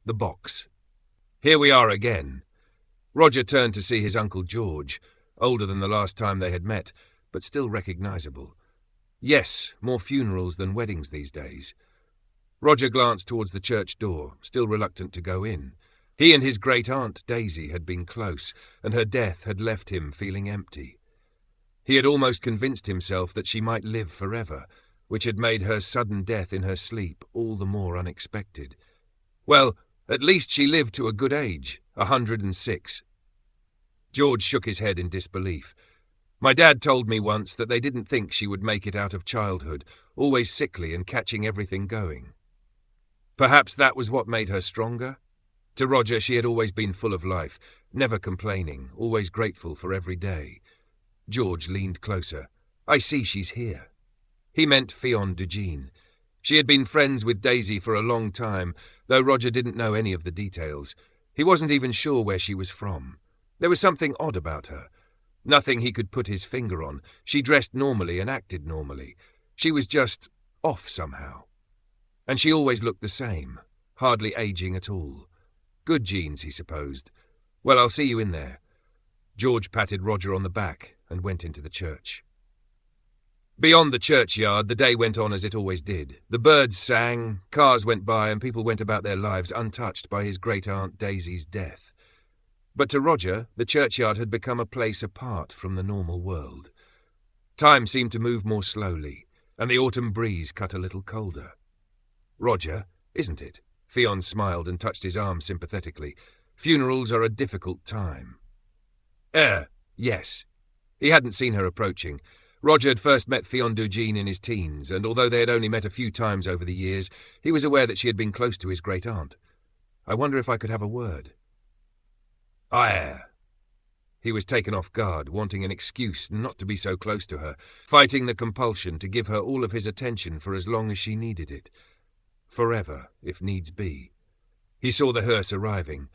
The box. Here we are again. Roger turned to see his Uncle George, older than the last time they had met, but still recognizable. Yes, more funerals than weddings these days. Roger glanced towards the church door, still reluctant to go in. He and his great-aunt Daisy had been close, and her death had left him feeling empty. He had almost convinced himself that she might live forever, which had made her sudden death in her sleep all the more unexpected. Well, at least she lived to a good age, 106. George shook his head in disbelief. My dad told me once that they didn't think she would make it out of childhood, always sickly and catching everything going. Perhaps that was what made her stronger? To Roger, she had always been full of life, never complaining, always grateful for every day. George leaned closer. I see she's here. He meant Fionn Dugeen. She had been friends with Daisy for a long time, though Roger didn't know any of the details. He wasn't even sure where she was from. There was something odd about her. Nothing he could put his finger on. She dressed normally and acted normally. She was just off somehow. And she always looked the same, hardly aging at all. Good genes, he supposed. Well, I'll see you in there. George patted Roger on the back and went into the church. Beyond the churchyard, the day went on as it always did. The birds sang, cars went by, and people went about their lives untouched by his great-aunt Daisy's death. But to Roger, the churchyard had become a place apart from the normal world. Time seemed to move more slowly, and the autumn breeze cut a little colder. Roger, isn't it? Fionn smiled and touched his arm sympathetically. Funerals are a difficult time. Yes. He hadn't seen her approaching. Roger had first met Fionn Dugeen in his teens, and although they had only met a few times over the years, he was aware that she had been close to his great-aunt. I wonder if I could have a word. He was taken off guard, wanting an excuse not to be so close to her, fighting the compulsion to give her all of his attention for as long as she needed it. Forever, if needs be. He saw the hearse arriving.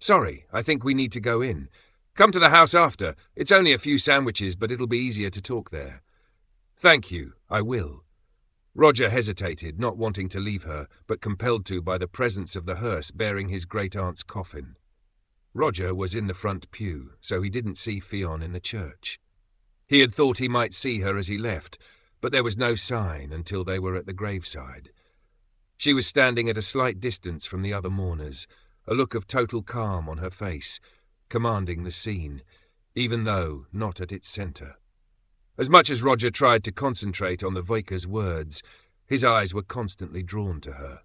Sorry, I think we need to go in. Come to the house after. It's only a few sandwiches, but it'll be easier to talk there. Thank you, I will. Roger hesitated, not wanting to leave her, but compelled to by the presence of the hearse bearing his great-aunt's coffin. Roger was in the front pew, so he didn't see Fionn in the church. He had thought he might see her as he left, but there was no sign until they were at the graveside. She was standing at a slight distance from the other mourners, a look of total calm on her face, commanding the scene, even though not at its centre. As much as Roger tried to concentrate on the Vicar's words, his eyes were constantly drawn to her.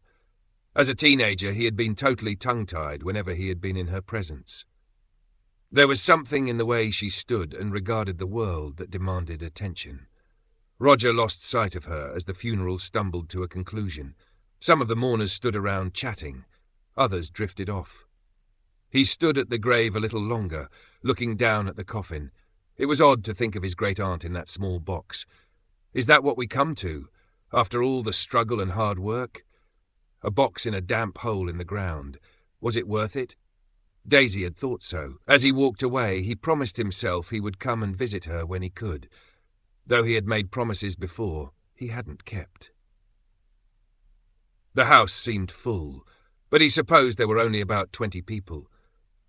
As a teenager, he had been totally tongue-tied whenever he had been in her presence. There was something in the way she stood and regarded the world that demanded attention. Roger lost sight of her as the funeral stumbled to a conclusion. Some of the mourners stood around chatting. Others drifted off. He stood at the grave a little longer, looking down at the coffin. It was odd to think of his great-aunt in that small box. Is that what we come to, after all the struggle and hard work? A box in a damp hole in the ground. Was it worth it? Daisy had thought so. As he walked away, he promised himself he would come and visit her when he could. Though he had made promises before, he hadn't kept. The house seemed full, but he supposed there were only about 20 people.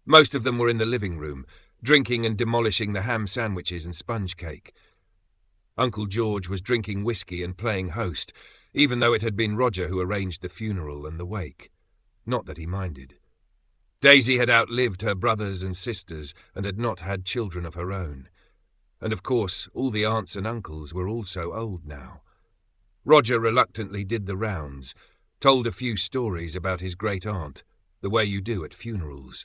Most of them were in the living room, drinking and demolishing the ham sandwiches and sponge cake. Uncle George was drinking whiskey and playing host, even though it had been Roger who arranged the funeral and the wake. Not that he minded. Daisy had outlived her brothers and sisters and had not had children of her own. And of course, all the aunts and uncles were also old now. Roger reluctantly did the rounds, told a few stories about his great-aunt, the way you do at funerals.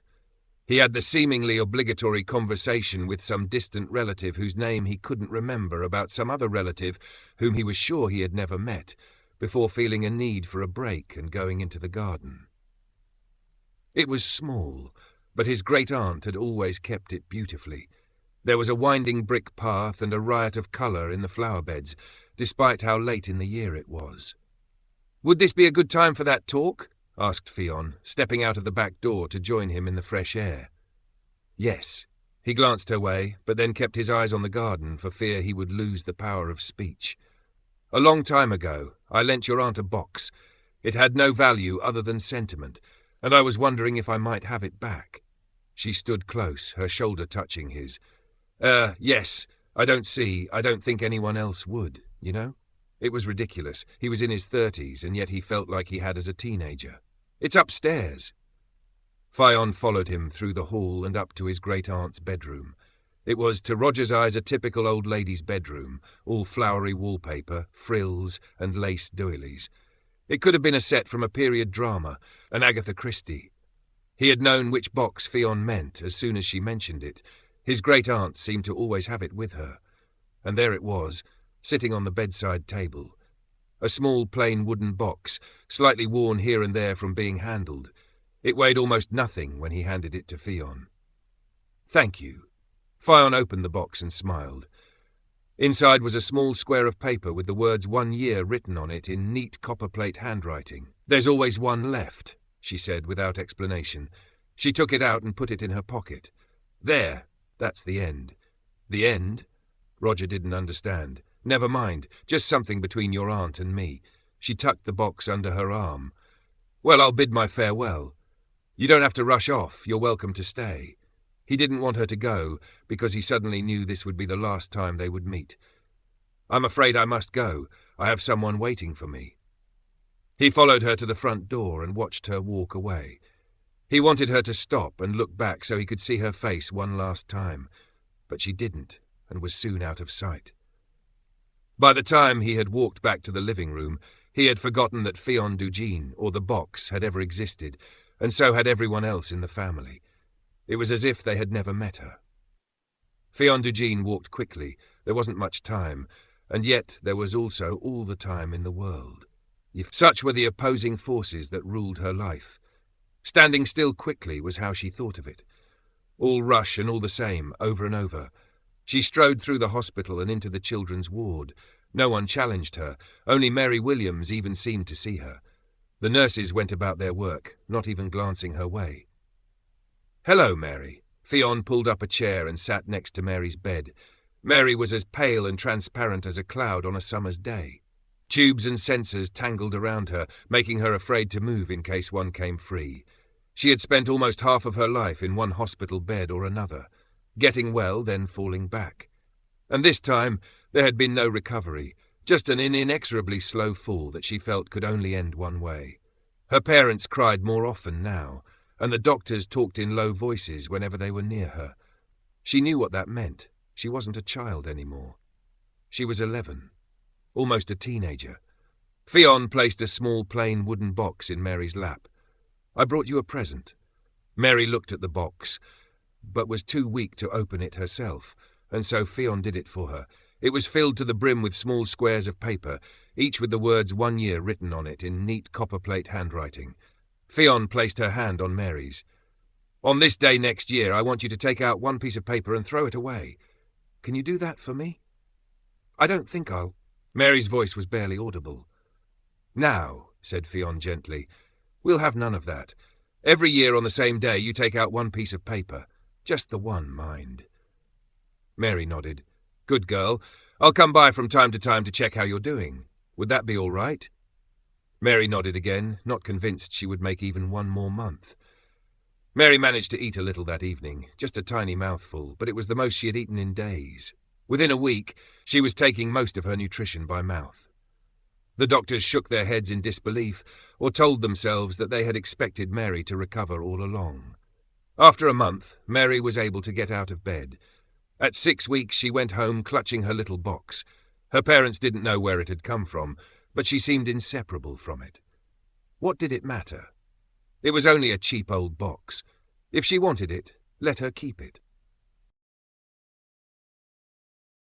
He had the seemingly obligatory conversation with some distant relative whose name he couldn't remember about some other relative whom he was sure he had never met, before feeling a need for a break and going into the garden. It was small, but his great-aunt had always kept it beautifully. There was a winding brick path and a riot of colour in the flower beds, despite how late in the year it was. "Would this be a good time for that talk?" asked Fionn, stepping out of the back door to join him in the fresh air. Yes. He glanced her way, but then kept his eyes on the garden for fear he would lose the power of speech. "A long time ago, I lent your aunt a box. It had no value other than sentiment, and I was wondering if I might have it back." She stood close, her shoulder touching his. Yes, I don't think anyone else would, you know? It was ridiculous. He was in his 30s, and yet he felt like he had as a teenager. "It's upstairs." Fionn followed him through the hall and up to his great-aunt's bedroom. It was, to Roger's eyes, a typical old lady's bedroom, all flowery wallpaper, frills, and lace doilies. It could have been a set from a period drama, an Agatha Christie. He had known which box Fionn meant as soon as she mentioned it. His great-aunt seemed to always have it with her. And there it was, sitting on the bedside table. A small plain wooden box, slightly worn here and there from being handled. It weighed almost nothing when he handed it to Fionn. "Thank you." Fionn opened the box and smiled. Inside was a small square of paper with the words 1 year written on it in neat copperplate handwriting. "There's always one left," she said without explanation. She took it out and put it in her pocket. "There, that's the end." "The end?" Roger didn't understand. "Never mind, just something between your aunt and me." She tucked the box under her arm. "Well, I'll bid my farewell. You don't have to rush off, you're welcome to stay." He didn't want her to go, because he suddenly knew this would be the last time they would meet. "I'm afraid I must go. I have someone waiting for me." He followed her to the front door and watched her walk away. He wanted her to stop and look back so he could see her face one last time, but she didn't, and was soon out of sight. By the time he had walked back to the living room, he had forgotten that Fionn Dugeen, or the box, had ever existed, and so had everyone else in the family. It was as if they had never met her. Fionn Dugeen walked quickly. There wasn't much time, and yet there was also all the time in the world. Such were the opposing forces that ruled her life. Standing still quickly was how she thought of it. All rush and all the same, over and over. She strode through the hospital and into the children's ward. No one challenged her. Only Mary Williams even seemed to see her. The nurses went about their work, not even glancing her way. "Hello, Mary." Fionn pulled up a chair and sat next to Mary's bed. Mary was as pale and transparent as a cloud on a summer's day. Tubes and sensors tangled around her, making her afraid to move in case one came free. She had spent almost half of her life in one hospital bed or another, getting well, then falling back. And this time there had been no recovery, just an inexorably slow fall that she felt could only end one way. Her parents cried more often now, and the doctors talked in low voices whenever they were near her. She knew what that meant. She wasn't a child anymore. She was 11, almost a teenager. Fionn placed a small plain wooden box in Mary's lap. "I brought you a present." Mary looked at the box, but was too weak to open it herself, and so Fionn did it for her. It was filled to the brim with small squares of paper, each with the words 1 year written on it in neat copperplate handwriting. Fionn placed her hand on Mary's. "On this day next year, I want you to take out one piece of paper and throw it away. Can you do that for me?" "I don't think I'll—" Mary's voice was barely audible. "Now," said Fionn gently, "we'll have none of that. Every year on the same day you take out one piece of paper. Just the one, mind." Mary nodded. "Good girl. I'll come by from time to check how you're doing. Would that be all right?" Mary nodded again, not convinced she would make even one more month. Mary managed to eat a little that evening, just a tiny mouthful, but it was the most she had eaten in days. Within a week, she was taking most of her nutrition by mouth. The doctors shook their heads in disbelief, or told themselves that they had expected Mary to recover all along. After a month, Mary was able to get out of bed. At 6 weeks, she went home clutching her little box. Her parents didn't know where it had come from, but she seemed inseparable from it. What did it matter? It was only a cheap old box. If she wanted it, let her keep it.